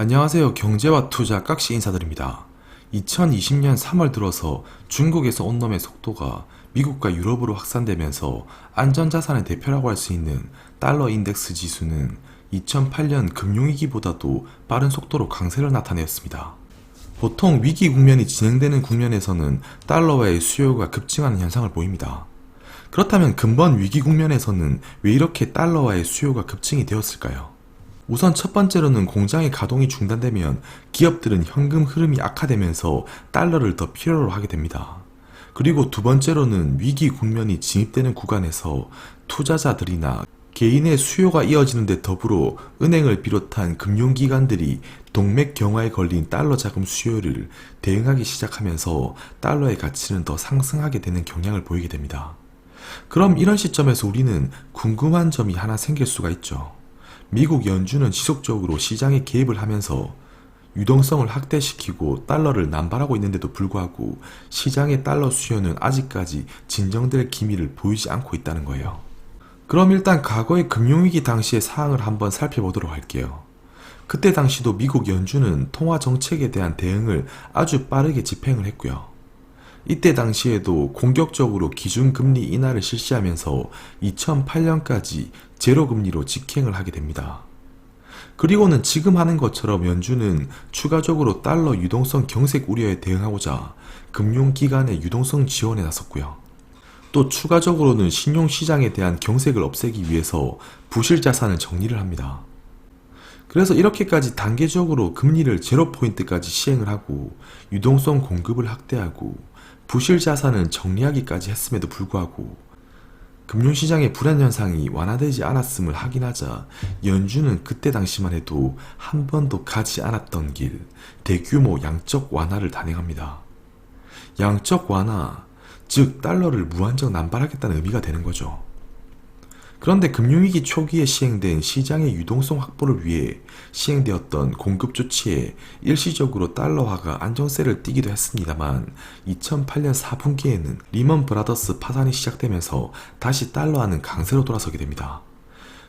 안녕하세요. 경제와 투자 깍시 인사드립니다. 2020년 3월 들어서 중국에서 온 놈의 속도가 미국과 유럽으로 확산되면서 안전자산의 대표라고 할 수 있는 달러 인덱스 지수는 2008년 금융위기보다도 빠른 속도로 강세를 나타내었습니다. 보통 위기 국면이 진행되는 국면에서는 달러와의 수요가 급증하는 현상을 보입니다. 그렇다면 근본 위기 국면에서는 왜 이렇게 달러와의 수요가 급증이 되었을까요? 우선 첫 번째로는 공장의 가동이 중단되면 기업들은 현금 흐름이 악화되면서 달러를 더 필요로 하게 됩니다. 그리고 두 번째로는 위기 국면이 진입되는 구간에서 투자자들이나 개인의 수요가 이어지는 데 더불어 은행을 비롯한 금융기관들이 동맥 경화에 걸린 달러 자금 수요를 대응하기 시작하면서 달러의 가치는 더 상승하게 되는 경향을 보이게 됩니다. 그럼 이런 시점에서 우리는 궁금한 점이 하나 생길 수가 있죠. 미국 연준은 지속적으로 시장에 개입을 하면서 유동성을 확대시키고 달러를 남발하고 있는데도 불구하고 시장의 달러 수요는 아직까지 진정될 기미를 보이지 않고 있다는 거예요. 그럼 일단 과거의 금융위기 당시의 상황을 한번 살펴보도록 할게요. 그때 당시도 미국 연준은 통화 정책에 대한 대응을 아주 빠르게 집행을 했고요. 이때 당시에도 공격적으로 기준금리 인하를 실시하면서 2008년까지 제로금리로 직행을 하게 됩니다. 그리고는 지금 하는 것처럼 연준은 추가적으로 달러 유동성 경색 우려에 대응하고자 금융기관의 유동성 지원에 나섰고요. 또 추가적으로는 신용시장에 대한 경색을 없애기 위해서 부실자산을 정리를 합니다. 그래서 이렇게까지 단계적으로 금리를 0포인트까지 시행을 하고 유동성 공급을 확대하고 부실자산을 정리하기까지 했음에도 불구하고 금융시장의 불안 현상이 완화되지 않았음을 확인하자 연준은 그때 당시만 해도 한 번도 가지 않았던 길, 대규모 양적 완화를 단행합니다. 양적 완화, 즉 달러를 무한정 남발하겠다는 의미가 되는 거죠. 그런데 금융위기 초기에 시행된 시장의 유동성 확보를 위해 시행되었던 공급 조치에 일시적으로 달러화가 안정세를 띠기도 했습니다만 2008년 4분기에는 리먼 브라더스 파산이 시작되면서 다시 달러화는 강세로 돌아서게 됩니다.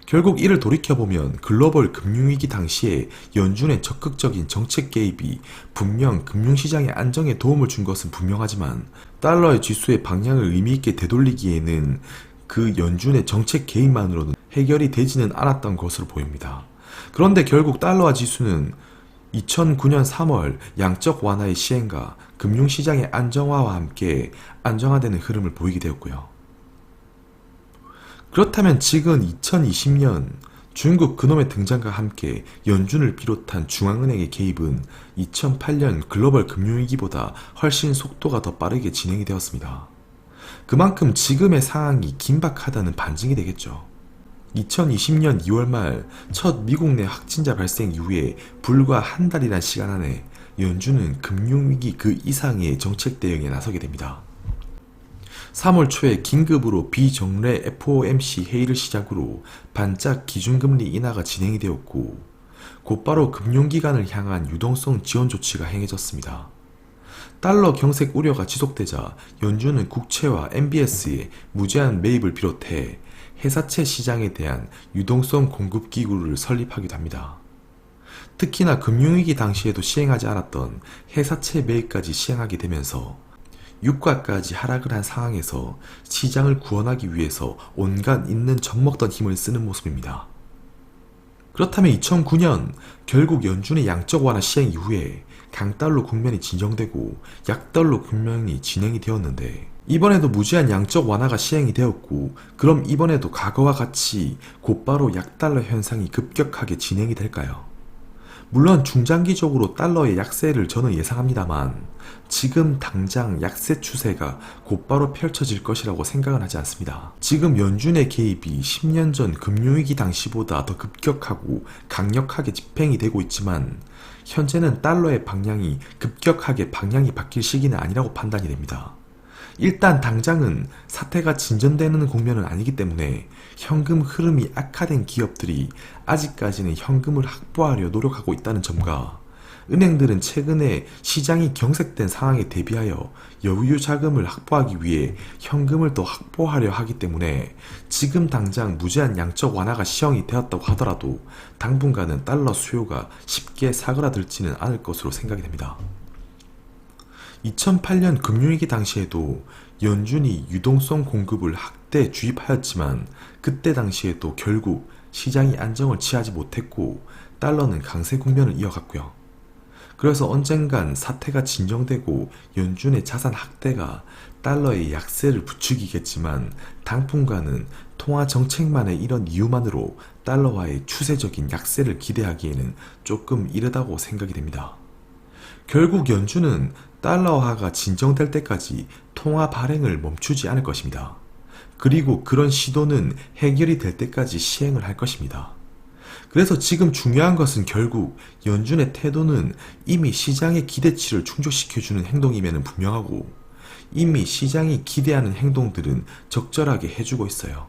결국 이를 돌이켜보면 글로벌 금융위기 당시에 연준의 적극적인 정책 개입이 분명 금융시장의 안정에 도움을 준 것은 분명하지만 달러의 지수의 방향을 의미있게 되돌리기에는 그 연준의 정책 개입만으로는 해결이 되지는 않았던 것으로 보입니다. 그런데 결국 달러화 지수는 2009년 3월 양적 완화의 시행과 금융시장의 안정화와 함께 안정화되는 흐름을 보이게 되었고요. 그렇다면 지금 2020년 중국 그놈의 등장과 함께 연준을 비롯한 중앙은행의 개입은 2008년 글로벌 금융위기보다 훨씬 속도가 더 빠르게 진행이 되었습니다. 그만큼 지금의 상황이 긴박하다는 반증이 되겠죠. 2020년 2월 말 첫 미국 내 확진자 발생 이후에 불과 한 달이란 시간 안에 연준은 금융위기 그 이상의 정책 대응에 나서게 됩니다. 3월 초에 긴급으로 비정례 FOMC 회의를 시작으로 반짝 기준금리 인하가 진행이 되었고 곧바로 금융기관을 향한 유동성 지원 조치가 행해졌습니다. 달러 경색 우려가 지속되자 연준은 국채와 MBS의 무제한 매입을 비롯해 회사채 시장에 대한 유동성 공급 기구를 설립하기도 합니다. 특히나 금융위기 당시에도 시행하지 않았던 회사채 매입까지 시행하게 되면서 유가까지 하락을 한 상황에서 시장을 구원하기 위해서 온갖 있는 젖먹던 힘을 쓰는 모습입니다. 그렇다면 2009년 결국 연준의 양적 완화 시행 이후에 강달러 국면이 진정되고 약달러 국면이 진행이 되었는데 이번에도 무제한 양적 완화가 시행이 되었고 그럼 이번에도 과거와 같이 곧바로 약달러 현상이 급격하게 진행이 될까요? 물론 중장기적으로 달러의 약세를 저는 예상합니다만 지금 당장 약세 추세가 곧바로 펼쳐질 것이라고 생각은 하지 않습니다. 지금 연준의 개입이 10년 전 금융위기 당시보다 더 급격하고 강력하게 집행이 되고 있지만 현재는 달러의 방향이 급격하게 방향이 바뀔 시기는 아니라고 판단이 됩니다. 일단 당장은 사태가 진전되는 국면은 아니기 때문에 현금 흐름이 악화된 기업들이 아직까지는 현금을 확보하려 노력하고 있다는 점과 은행들은 최근에 시장이 경색된 상황에 대비하여 여유 자금을 확보하기 위해 현금을 더 확보하려 하기 때문에 지금 당장 무제한 양적 완화가 시행이 되었다고 하더라도 당분간은 달러 수요가 쉽게 사그라들지는 않을 것으로 생각이 됩니다. 2008년 금융위기 당시에도 연준이 유동성 공급을 확대 주입하였지만 그때 당시에도 결국 시장이 안정을 취하지 못했고 달러는 강세 국면을 이어갔고요. 그래서 언젠간 사태가 진정되고 연준의 자산 확대가 달러의 약세를 부추기겠지만 당분간은 통화 정책만의 이런 이유만으로 달러와의 추세적인 약세를 기대하기에는 조금 이르다고 생각이 됩니다. 결국 연준은 달러화가 진정될 때까지 통화 발행을 멈추지 않을 것입니다. 그리고 그런 시도는 해결이 될 때까지 시행을 할 것입니다. 그래서 지금 중요한 것은 결국 연준의 태도는 이미 시장의 기대치를 충족시켜주는 행동임에는 분명하고 이미 시장이 기대하는 행동들은 적절하게 해주고 있어요.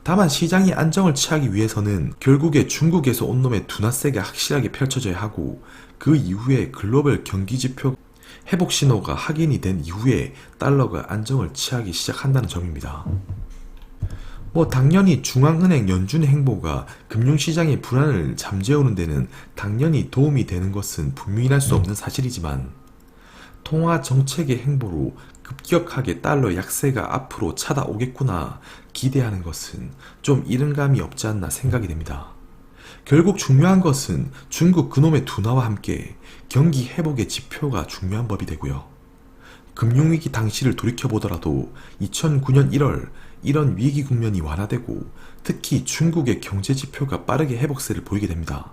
다만 시장이 안정을 취하기 위해서는 결국에 중국에서 온 놈의 둔화세가 확실하게 펼쳐져야 하고 그 이후에 글로벌 경기지표 회복 신호가 확인이 된 이후에 달러가 안정을 취하기 시작한다는 점입니다. 당연히 중앙은행 연준의 행보가 금융시장의 불안을 잠재우는 데는 당연히 도움이 되는 것은 부인할 수 없는 사실이지만 통화 정책의 행보로 급격하게 달러 약세가 앞으로 찾아오겠구나 기대하는 것은 좀 이른 감이 없지 않나 생각이 됩니다. 결국 중요한 것은 중국 그놈의 둔화와 함께 경기 회복의 지표가 중요한 법이 되고요. 금융위기 당시를 돌이켜보더라도 2009년 1월 이런 위기 국면이 완화되고 특히 중국의 경제지표가 빠르게 회복세를 보이게 됩니다.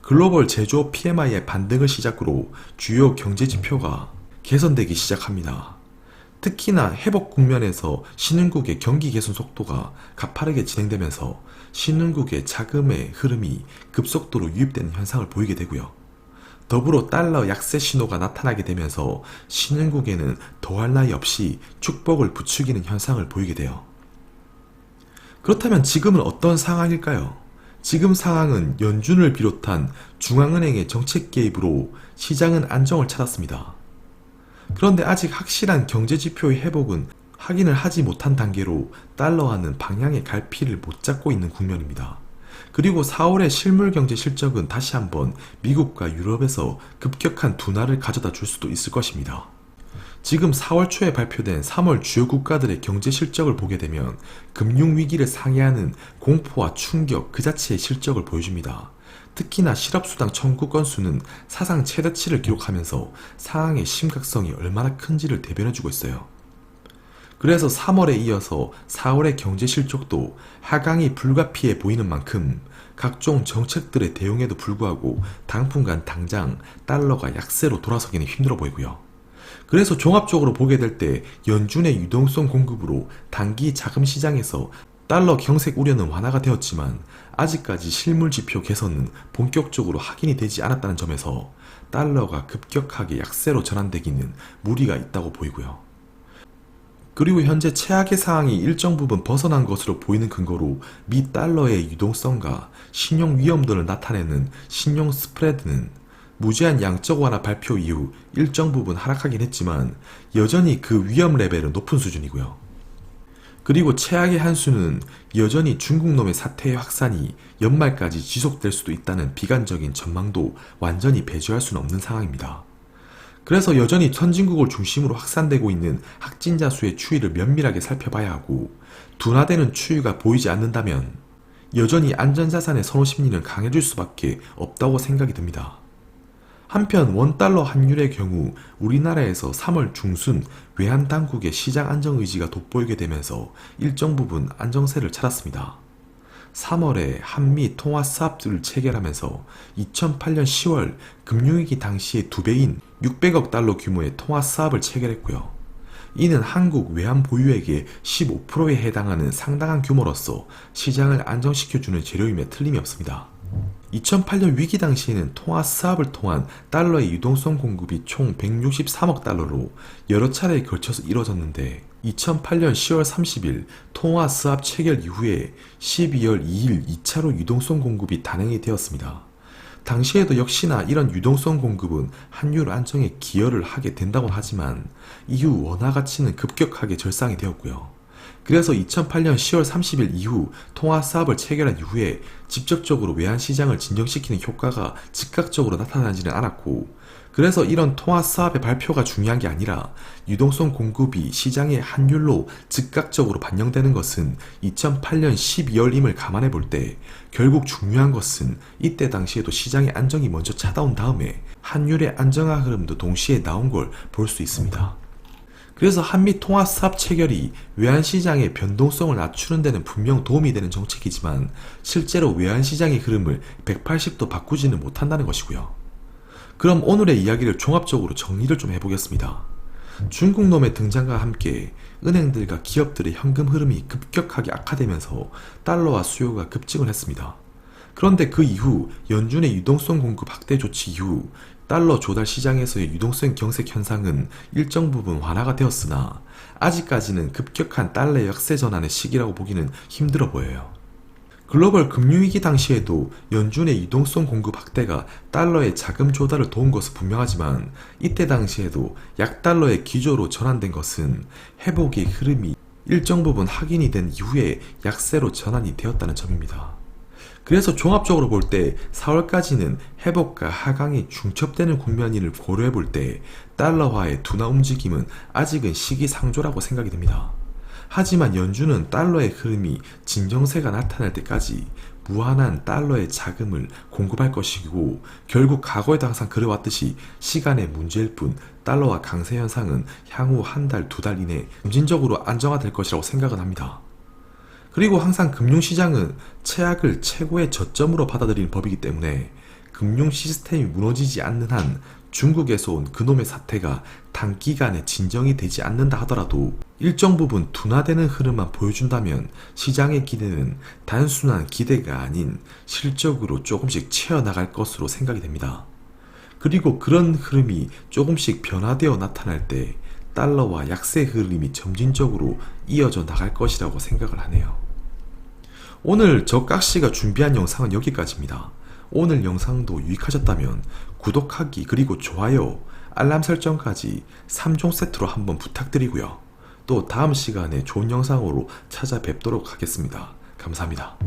글로벌 제조업 PMI의 반등을 시작으로 주요 경제지표가 개선되기 시작합니다. 특히나 회복 국면에서 신흥국의 경기 개선 속도가 가파르게 진행되면서 신흥국의 자금의 흐름이 급속도로 유입되는 현상을 보이게 되고요. 더불어 달러 약세 신호가 나타나게 되면서 신흥국에는 더할 나위 없이 축복을 부추기는 현상을 보이게 돼요. 그렇다면 지금은 어떤 상황일까요? 지금 상황은 연준을 비롯한 중앙은행의 정책 개입으로 시장은 안정을 찾았습니다. 그런데 아직 확실한 경제지표의 회복은 확인을 하지 못한 단계로 달러화는 방향의 갈피를 못 잡고 있는 국면입니다. 그리고 4월의 실물경제 실적은 다시 한번 미국과 유럽에서 급격한 둔화를 가져다 줄 수도 있을 것입니다. 지금 4월 초에 발표된 3월 주요 국가들의 경제 실적을 보게 되면 금융위기를 상회하는 공포와 충격 그 자체의 실적을 보여줍니다. 특히나 실업수당 청구 건수는 사상 최대치를 기록하면서 상황의 심각성이 얼마나 큰지를 대변해주고 있어요. 그래서 3월에 이어서 4월의 경제 실적도 하강이 불가피해 보이는 만큼 각종 정책들의 대응에도 불구하고 당분간 당장 달러가 약세로 돌아서기는 힘들어 보이고요. 그래서 종합적으로 보게 될 때 연준의 유동성 공급으로 단기 자금 시장에서 달러 경색 우려는 완화가 되었지만 아직까지 실물지표 개선은 본격적으로 확인이 되지 않았다는 점에서 달러가 급격하게 약세로 전환되기는 무리가 있다고 보이고요. 그리고 현재 최악의 상황이 일정 부분 벗어난 것으로 보이는 근거로 미 달러의 유동성과 신용 위험도를 나타내는 신용 스프레드는 무제한 양적 완화 발표 이후 일정 부분 하락하긴 했지만 여전히 그 위험 레벨은 높은 수준이고요. 그리고 최악의 한 수는 여전히 중국놈의 사태의 확산이 연말까지 지속될 수도 있다는 비관적인 전망도 완전히 배제할 수는 없는 상황입니다. 그래서 여전히 선진국을 중심으로 확산되고 있는 확진자 수의 추이를 면밀하게 살펴봐야 하고 둔화되는 추이가 보이지 않는다면 여전히 안전자산의 선호 심리는 강해질 수밖에 없다고 생각이 듭니다. 한편 원달러 환율의 경우 우리나라에서 3월 중순 외환당국의 시장 안정 의지가 돋보이게 되면서 일정 부분 안정세를 찾았습니다. 3월에 한미 통화 스왑을 체결하면서 2008년 10월 금융위기 당시의 2배인 600억 달러 규모의 통화 스왑을 체결했고요. 이는 한국 외환 보유액의 15%에 해당하는 상당한 규모로서 시장을 안정시켜주는 재료임에 틀림이 없습니다. 2008년 위기 당시에는 통화 스왑을 통한 달러의 유동성 공급이 총 163억 달러로 여러 차례에 걸쳐서 이뤄졌는데 2008년 10월 30일 통화 스왑 체결 이후에 12월 2일 2차로 유동성 공급이 단행이 되었습니다. 당시에도 역시나 이런 유동성 공급은 환율 안정에 기여를 하게 된다고 하지만 이후 원화 가치는 급격하게 절상이 되었고요. 그래서 2008년 10월 30일 이후 통화 스왑을 체결한 이후에 직접적으로 외환시장을 진정시키는 효과가 즉각적으로 나타나지는 않았고, 그래서 이런 통화 스왑의 발표가 중요한 게 아니라 유동성 공급이 시장의 환율로 즉각적으로 반영되는 것은 2008년 12월임을 감안해 볼 때 결국 중요한 것은 이때 당시에도 시장의 안정이 먼저 찾아온 다음에 환율의 안정화 흐름도 동시에 나온 걸 볼 수 있습니다. 그래서 한미 통화 스왑 체결이 외환시장의 변동성을 낮추는 데는 분명 도움이 되는 정책이지만 실제로 외환시장의 흐름을 180도 바꾸지는 못한다는 것이고요. 그럼 오늘의 이야기를 종합적으로 정리를 좀 해보겠습니다. 중국놈의 등장과 함께 은행들과 기업들의 현금 흐름이 급격하게 악화되면서 달러와 수요가 급증을 했습니다. 그런데 그 이후 연준의 유동성 공급 확대 조치 이후 달러 조달 시장에서의 유동성 경색 현상은 일정 부분 완화가 되었으나 아직까지는 급격한 달러의 역세 전환의 시기라고 보기는 힘들어 보여요. 글로벌 금융위기 당시에도 연준의 유동성 공급 확대가 달러의 자금 조달을 도운 것은 분명하지만 이때 당시에도 약달러의 기조로 전환된 것은 회복의 흐름이 일정 부분 확인이 된 이후에 약세로 전환이 되었다는 점입니다. 그래서 종합적으로 볼 때 4월까지는 회복과 하강이 중첩되는 국면을 고려해 볼 때 달러화의 둔화 움직임은 아직은 시기상조라고 생각이 됩니다. 하지만 연준은 달러의 흐름이 진정세가 나타날 때까지 무한한 달러의 자금을 공급할 것이고, 결국 과거에도 항상 그래왔듯이 시간의 문제일 뿐 달러화 강세 현상은 향후 한 달, 두 달 이내 점진적으로 안정화될 것이라고 생각은 합니다. 그리고 항상 금융시장은 최악을 최고의 저점으로 받아들이는 법이기 때문에 금융 시스템이 무너지지 않는 한 중국에서 온 그놈의 사태가 단기간에 진정이 되지 않는다 하더라도 일정 부분 둔화되는 흐름만 보여준다면 시장의 기대는 단순한 기대가 아닌 실적으로 조금씩 채워나갈 것으로 생각이 됩니다. 그리고 그런 흐름이 조금씩 변화되어 나타날 때 달러와 약세 흐름이 점진적으로 이어져 나갈 것이라고 생각을 하네요. 오늘 저 깍씨가 준비한 영상은 여기까지입니다. 오늘 영상도 유익하셨다면 구독하기 그리고 좋아요, 알람 설정까지 3종 세트로 한번 부탁드리고요. 또 다음 시간에 좋은 영상으로 찾아뵙도록 하겠습니다. 감사합니다.